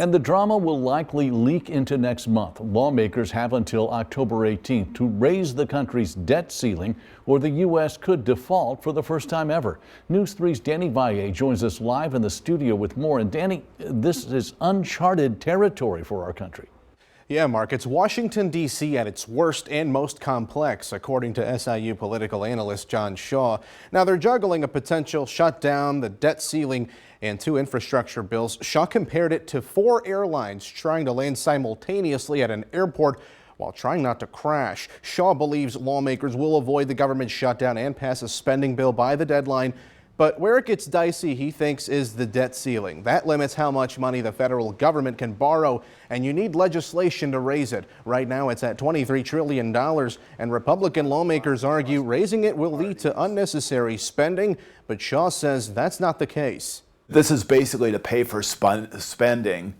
And the drama will likely leak into next month. Lawmakers have until October 18th to raise the country's debt ceiling, or the U.S. could default for the first time ever. News 3's Danny Valle joins us live in the studio with more. And Danny, this is uncharted territory for our country. Yeah, Mark, it's Washington, D.C. at its worst and most complex, according to SIU Political Analyst John Shaw. Now, they're juggling a potential shutdown, the debt ceiling, and two infrastructure bills. Shaw compared it to 4 airlines trying to land simultaneously at an airport while trying not to crash. Shaw believes lawmakers will avoid the government shutdown and pass a spending bill by the deadline. But where it gets dicey, he thinks, is the debt ceiling. That limits how much money the federal government can borrow, and you need legislation to raise it. Right now, it's at $23 trillion, and Republican lawmakers argue raising it will lead to unnecessary spending, but Shaw says that's not the case. This is basically to pay for spending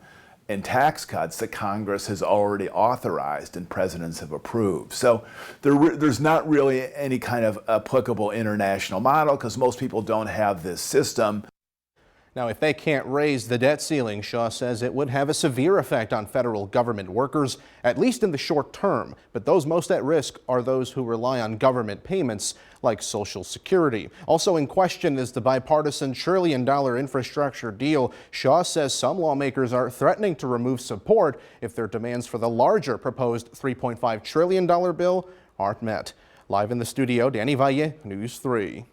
and tax cuts that Congress has already authorized and presidents have approved. So there's not really any kind of applicable international model because most people don't have this system. Now, if they can't raise the debt ceiling, Shaw says it would have a severe effect on federal government workers, at least in the short term. But those most at risk are those who rely on government payments like Social Security. Also in question is the bipartisan $1 trillion infrastructure deal. Shaw says some lawmakers are threatening to remove support if their demands for the larger proposed $3.5 trillion bill aren't met. Live in the studio, Danny Valle, News 3.